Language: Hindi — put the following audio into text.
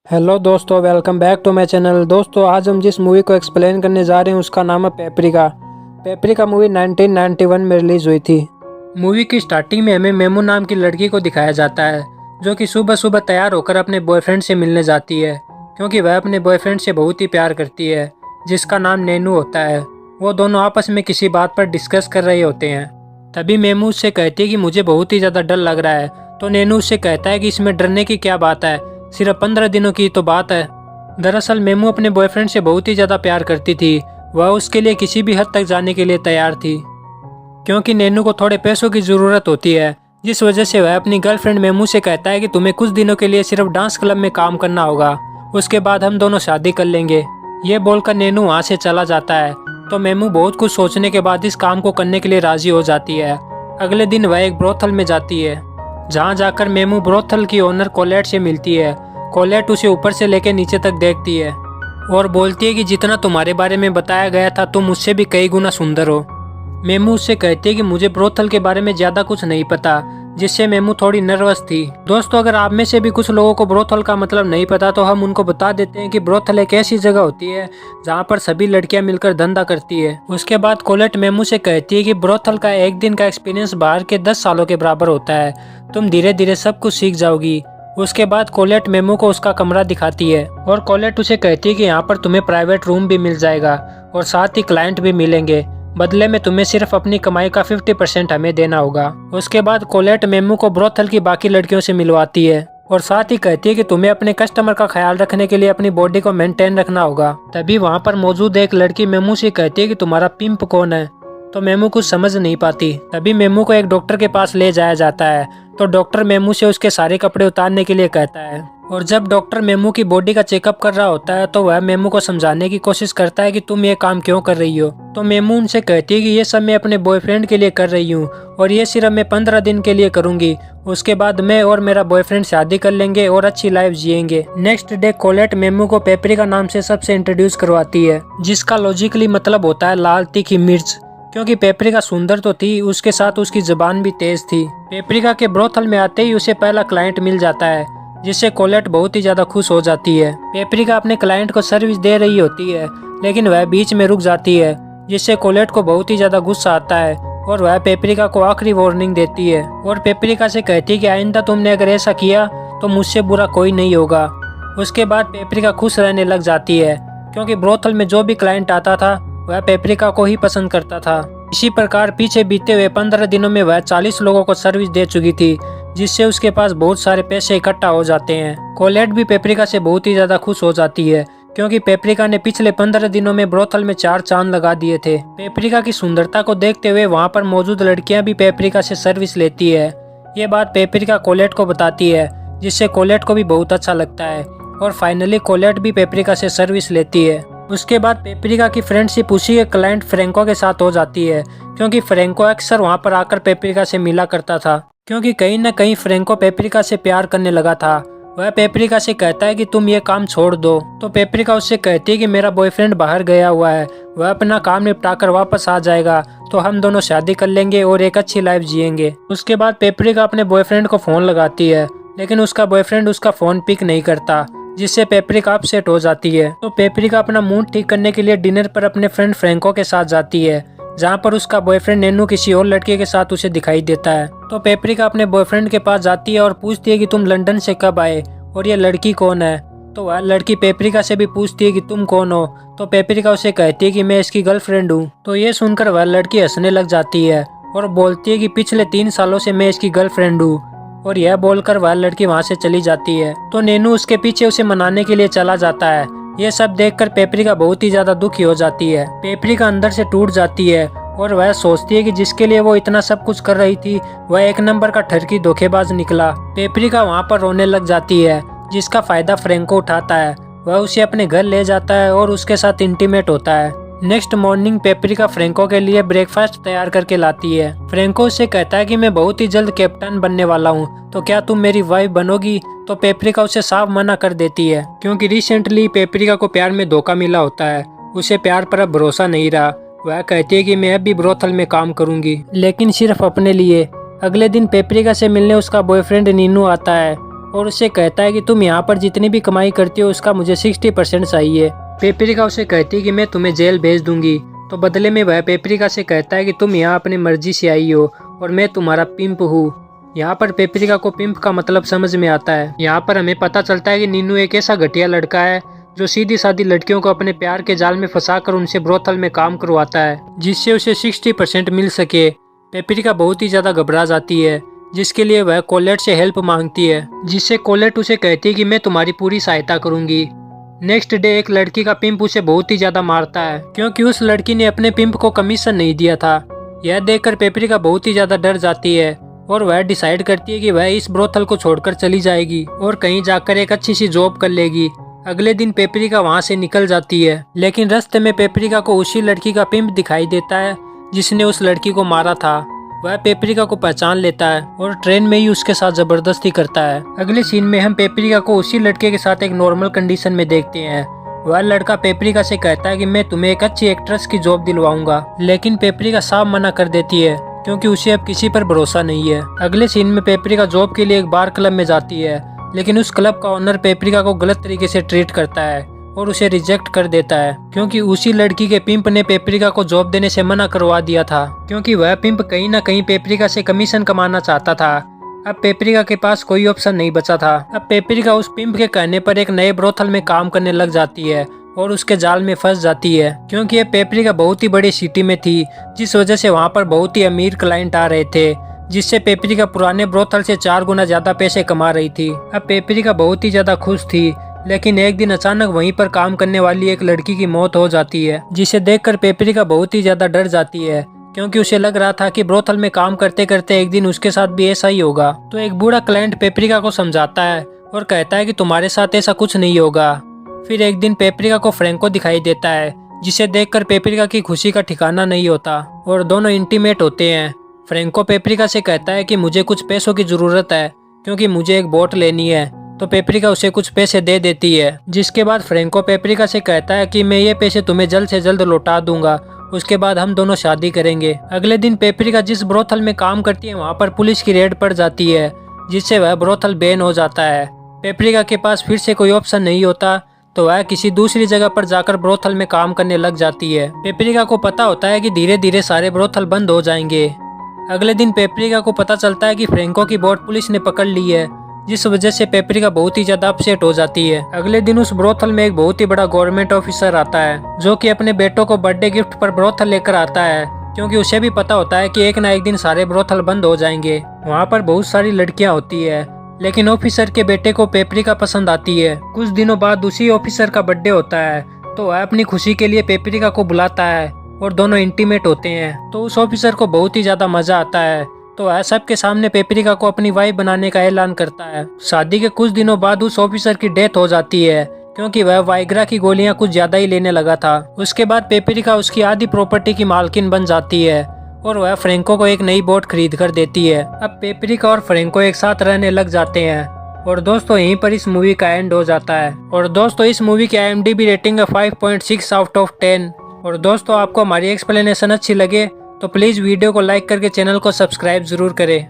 हेलो दोस्तों, welcome back to my channel. दोस्तों, आज हम जिस मूवी को एक्सप्लेन करने जा रहे हैं उसका नाम है पेपरिका। पेपरिका मूवी 1991 में रिलीज हुई थी। मूवी की स्टार्टिंग में हमें मेमू नाम की लड़की को दिखाया जाता है, जो कि सुबह सुबह तैयार होकर अपने बॉयफ्रेंड से मिलने जाती है, क्योंकि वह अपने बॉयफ्रेंड से बहुत ही प्यार करती है, जिसका नाम नैनू होता है। वो दोनों आपस में किसी बात पर डिस्कस कर रहे होते हैं। तभी मेमू उससे कहती है कि मुझे बहुत ही ज़्यादा डर लग रहा है। तो नैनू उससे कहता है कि इसमें डरने की क्या बात है, सिर्फ 15 दिनों की तो बात है। दरअसल मेमू अपने बॉयफ्रेंड से बहुत ही ज़्यादा प्यार करती थी। वह उसके लिए किसी भी हद तक जाने के लिए तैयार थी, क्योंकि नैनू को थोड़े पैसों की ज़रूरत होती है, जिस वजह से वह अपनी गर्लफ्रेंड मेमू से कहता है कि तुम्हें कुछ दिनों के लिए सिर्फ डांस क्लब में काम करना होगा, उसके बाद हम दोनों शादी कर लेंगे। ये बोलकर नैनू वहाँ से चला जाता है। तो मेमू बहुत कुछ सोचने के बाद इस काम को करने के लिए राजी हो जाती है। अगले दिन वह एक ब्रोथल में जाती है, जहाँ जाकर मेमू ब्रोथल की ओनर कोलेट से मिलती है। कोलेट उसे ऊपर से लेकर नीचे तक देखती है और बोलती है कि जितना तुम्हारे बारे में बताया गया था तुम मुझसे भी कई गुना सुंदर हो। मेमू उससे कहती है कि मुझे ब्रोथल के बारे में ज़्यादा कुछ नहीं पता, जिससे मेमू थोड़ी नर्वस थी। दोस्तों, अगर आप में से भी कुछ लोगों को ब्रोथल का मतलब नहीं पता तो हम उनको बता देते हैं कि ब्रोथल एक ऐसी जगह होती है जहाँ पर सभी लड़कियाँ मिलकर धंधा करती है। उसके बाद कोलेट मेमू से कहती है कि ब्रोथल का एक दिन का एक्सपीरियंस बाहर के 10 सालों के बराबर होता है, तुम धीरे धीरे सब कुछ सीख जाओगी। उसके बाद कोलेट मेमू को उसका कमरा दिखाती है और कोलेट उसे कहती है कि यहाँ पर तुम्हें प्राइवेट रूम भी मिल जाएगा और साथ ही क्लाइंट भी मिलेंगे। बदले में तुम्हें सिर्फ अपनी कमाई का 50% हमें देना होगा। उसके बाद कोलेट मेमू को ब्रोथल की बाकी लड़कियों से मिलवाती है और साथ ही कहती है कि तुम्हें अपने कस्टमर का ख्याल रखने के लिए अपनी बॉडी को मेंटेन रखना होगा। तभी वहाँ पर मौजूद एक लड़की मेमू से कहती है कि तुम्हारा पिंप कौन है। तो मेमू कुछ समझ नहीं पाती। तभी मेमू को एक डॉक्टर के पास ले जाया जाता है। तो डॉक्टर मेमू से उसके सारे कपड़े उतारने के लिए कहता है और जब डॉक्टर मेमू की बॉडी का चेकअप कर रहा होता है तो वह मेमू को समझाने की कोशिश करता है कि तुम ये काम क्यों कर रही हो। तो मेमू उनसे कहती है कि ये सब मैं अपने बॉयफ्रेंड के लिए कर रही हूँ और ये सिर्फ मैं 15 दिन के लिए करूंगी। उसके बाद मैं और मेरा बॉयफ्रेंड शादी कर लेंगे और अच्छी लाइफ जिएंगे। नेक्स्ट डे कोलेट मेमू को पेपरिका नाम से सबसे इंट्रोड्यूस करवाती है, जिसका लॉजिकली मतलब होता है लाल तीखी मिर्च। क्योंकि पेपरिका सुंदर तो थी, उसके साथ उसकी जुबान भी तेज थी। पेपरिका के ब्रोथल में आते ही उसे पहला क्लाइंट मिल जाता है, जिससे कोलेट बहुत ही ज्यादा खुश हो जाती है। पेपरिका अपने क्लाइंट को सर्विस दे रही होती है, लेकिन वह बीच में रुक जाती है, जिससे कोलेट को बहुत ही ज्यादा गुस्सा आता है और वह पेपरिका को आखिरी वार्निंग देती है और पेपरिका से कहती है कि आइंदा तुमने अगर ऐसा किया तो मुझसे बुरा कोई नहीं होगा। उसके बाद पेपरिका खुश रहने लग जाती है, क्योंकि ब्रोथल में जो भी क्लाइंट आता था वह पेपरिका को ही पसंद करता था। इसी प्रकार पीछे बीते हुए 15 दिनों में वह 40 लोगों को सर्विस दे चुकी थी, जिससे उसके पास बहुत सारे पैसे इकट्ठा हो जाते हैं। कोलेट भी पेपरिका से बहुत ही ज्यादा खुश हो जाती है, क्योंकि पेपरिका ने पिछले 15 दिनों में ब्रोथल में 4 चांद लगा दिए थे। पेपरिका की सुंदरता को देखते हुए वहाँ पर मौजूद लड़कियाँ भी पेपरिका से सर्विस लेती है। ये बात पेपरिका कोलेट को बताती है, जिससे कोलेट को भी बहुत अच्छा लगता है और फाइनली कोलेट भी पेपरिका से सर्विस लेती है। उसके बाद पेपरिका की फ्रेंडशिप उसी के क्लाइंट फ्रेंको के साथ हो जाती है, क्योंकि फ्रेंको अक्सर वहां पर आकर पेपरिका से मिला करता था, क्योंकि कहीं न कहीं फ्रेंको पेपरिका से प्यार करने लगा था। वह पेपरिका से कहता है कि तुम ये काम छोड़ दो। तो पेपरिका उससे कहती है कि मेरा बॉयफ्रेंड बाहर गया हुआ है, वह अपना काम निपटाकर वापस आ जाएगा तो हम दोनों शादी कर लेंगे और एक अच्छी लाइफ जिएंगे। उसके बाद पेपरिका अपने बॉयफ्रेंड को फोन लगाती है, लेकिन उसका बॉयफ्रेंड उसका फोन पिक नहीं करता, जिससे पेपरिका अपसेट हो जाती है। तो पेपरिका अपना मूड ठीक करने के लिए डिनर पर अपने फ्रेंड फ्रेंको के साथ जाती है, जहाँ पर उसका बॉयफ्रेंड नैनू किसी और लड़के के साथ उसे दिखाई देता है। तो पेपरिका अपने बॉयफ्रेंड के पास जाती है और पूछती है कि तुम लंदन से कब आए और ये लड़की कौन है। तो वह लड़की पेपरिका से भी पूछती है कि तुम कौन हो। तो पेपरिका उसे कहती है कि मैं इसकी गर्लफ्रेंड हूँ। तो ये सुनकर वह लड़की हंसने लग जाती है और बोलती है कि पिछले 3 सालों से मैं इसकी गर्लफ्रेंड हूँ, और यह बोलकर वह लड़की वहां से चली जाती है। तो नैनू उसके पीछे उसे मनाने के लिए चला जाता है। यह सब देखकर पेपरिका बहुत ही ज्यादा दुखी हो जाती है। पेपरिका अंदर से टूट जाती है और वह सोचती है कि जिसके लिए वो इतना सब कुछ कर रही थी वह एक नंबर का ठरकी धोखेबाज निकला। पेपरिका वहां पर रोने लग जाती है, जिसका फायदा फ्रेंको उठाता है। वह उसे अपने घर ले जाता है और उसके साथ इंटीमेट होता है। नेक्स्ट मॉर्निंग पेपरिका फ्रेंको के लिए ब्रेकफास्ट तैयार करके लाती है। फ्रेंको उससे कहता है कि मैं बहुत ही जल्द कैप्टन बनने वाला हूँ, तो क्या तुम मेरी वाइफ बनोगी। तो पेपरिका उसे साफ मना कर देती है, क्योंकि रिसेंटली पेपरिका को प्यार में धोखा मिला होता है। उसे प्यार पर अब भरोसा नहीं रहा। वह कहती है कि मैं अब भी ब्रोथल में काम करूंगी, लेकिन सिर्फ अपने लिए। अगले दिन पेपरिका से मिलने उसका बॉयफ्रेंड नीनू आता है और उससे कहता है कि तुम यहाँ पर जितनी भी कमाई करती हो उसका मुझे 60% चाहिए। पेपरिका उसे कहती है कि मैं तुम्हें जेल भेज दूंगी। तो बदले में वह पेपरिका से कहता है कि तुम यहाँ अपनी मर्जी से आई हो और मैं तुम्हारा पिंप हूँ। यहाँ पर पेपरिका को पिंप का मतलब समझ में आता है। यहाँ पर हमें पता चलता है कि नीनू एक ऐसा घटिया लड़का है जो सीधी सादी लड़कियों को अपने प्यार के जाल में फंसाकर उनसे ब्रोथल में काम करवाता है, जिससे उसे 60% मिल सके। पेपरिका बहुत ही ज्यादा घबरा जाती है, जिसके लिए वह कोलेट से हेल्प मांगती है, जिससे कोलेट उसे कहती है कि मैं तुम्हारी पूरी सहायता करूंगी। नेक्स्ट डे एक लड़की का पिंप उसे बहुत ही ज्यादा मारता है, क्योंकि उस लड़की ने अपने पिंप को कमीशन नहीं दिया था। यह देखकर पेपरिका बहुत ही ज्यादा डर जाती है और वह डिसाइड करती है कि वह इस ब्रोथल को छोड़कर चली जाएगी और कहीं जाकर एक अच्छी सी जॉब कर लेगी। अगले दिन पेपरिका वहां से निकल जाती है, लेकिन रास्ते में पेपरिका को उसी लड़की का पिंप दिखाई देता है जिसने उस लड़की को मारा था। वह पेपरिका को पहचान लेता है और ट्रेन में ही उसके साथ जबरदस्ती करता है। अगले सीन में हम पेपरिका को उसी लड़के के साथ एक नॉर्मल कंडीशन में देखते हैं। वह लड़का पेपरिका से कहता है कि मैं तुम्हें एक अच्छी एक्ट्रेस की जॉब दिलवाऊंगा, लेकिन पेपरिका साफ मना कर देती है क्योंकि उसे अब किसी पर भरोसा नहीं है। अगले सीन में पेपरिका जॉब के लिए एक बार क्लब में जाती है, लेकिन उस क्लब का ओनर पेपरिका को गलत तरीके से ट्रीट करता है और उसे रिजेक्ट कर देता है, क्योंकि उसी लड़की के पिंप ने पेपरिका को जॉब देने से मना करवा दिया था, क्योंकि वह पिंप कहीं ना कहीं पेपरिका से कमीशन कमाना चाहता था। अब पेपरिका के पास कोई ऑप्शन नहीं बचा था। अब पेपरिका उस पिंप के कहने पर एक नए ब्रोथल में काम करने लग जाती है और उसके जाल में फंस जाती है, क्योंकि ये पेपरिका बहुत ही बड़ी सिटी में थी, जिस वजह से वहाँ पर बहुत ही अमीर क्लाइंट आ रहे थे, जिससे पेपरिका पुराने ब्रोथल से 4 गुना ज्यादा पैसे कमा रही थी। अब पेपरिका बहुत ही ज्यादा खुश थी, लेकिन एक दिन अचानक वहीं पर काम करने वाली एक लड़की की मौत हो जाती है, जिसे देखकर पेपरिका बहुत ही ज्यादा डर जाती है, क्योंकि उसे लग रहा था कि ब्रोथल में काम करते करते एक दिन उसके साथ भी ऐसा ही होगा। तो एक बूढ़ा क्लाइंट पेपरिका को समझाता है और कहता है कि तुम्हारे साथ ऐसा कुछ नहीं होगा। फिर एक दिन पेपरिका को फ्रैंको दिखाई देता है, जिसे देखकर पेपरिका की खुशी का ठिकाना नहीं होता और दोनों इंटीमेट होते हैं। फ्रैंको पेपरिका से कहता है कि मुझे कुछ पैसों की जरूरत है, क्योंकि मुझे एक बोट लेनी है। तो पेपरिका उसे कुछ पैसे दे देती है, जिसके बाद फ्रैंको पेपरिका से कहता है कि मैं ये पैसे तुम्हें जल्द से जल्द लौटा दूंगा, उसके बाद हम दोनों शादी करेंगे। अगले दिन पेपरिका जिस ब्रोथल में काम करती है वहाँ पर पुलिस की रेड पड़ जाती है, जिससे वह ब्रोथल बैन हो जाता है। पेपरिका के पास फिर से कोई ऑप्शन नहीं होता, तो वह किसी दूसरी जगह पर जाकर ब्रोथल में काम करने लग जाती है। पेपरिका को पता होता है कि धीरे धीरे सारे ब्रोथल बंद हो जाएंगे। अगले दिन पेपरिका को पता चलता है कि फ्रैंको की बोट पुलिस ने पकड़ ली है, जिस वजह से पेपरिका बहुत ही ज्यादा अपसेट हो जाती है। अगले दिन उस ब्रोथल में एक बहुत ही बड़ा गवर्नमेंट ऑफिसर आता है, जो कि अपने बेटों को बर्थडे गिफ्ट पर ब्रोथल लेकर आता है, क्योंकि उसे भी पता होता है कि एक ना एक दिन सारे ब्रोथल बंद हो जाएंगे। वहाँ पर बहुत सारी लड़कियाँ होती है, लेकिन ऑफिसर के बेटे को पेपरिका पसंद आती है। कुछ दिनों बाद उसी ऑफिसर का बर्थडे होता है, तो वह अपनी खुशी के लिए पेपरिका को बुलाता है और दोनों इंटीमेट होते हैं। तो उस ऑफिसर को बहुत ही ज्यादा मजा आता है, तो वह सबके सामने पेपरिका को अपनी वाइफ बनाने का ऐलान करता है। शादी के कुछ दिनों बाद उस ऑफिसर की डेथ हो जाती है, क्योंकि वह वाइग्रा की गोलियां कुछ ज्यादा ही लेने लगा था। उसके बाद पेपरिका उसकी आधी प्रॉपर्टी की मालकिन बन जाती है और वह फ्रैंको को एक नई बोट खरीद कर देती है। अब पेपरिका और फ्रैंको एक साथ रहने लग जाते हैं। और दोस्तों यहीं पर इस मूवी का एंड हो जाता है। और दोस्तों इस मूवी की IMDb रेटिंग है 5.6 आउट ऑफ 10। और दोस्तों आपको हमारी एक्सप्लेनेशन अच्छी लगे तो प्लीज वीडियो को लाइक करके चैनल को सब्सक्राइब जरूर करें।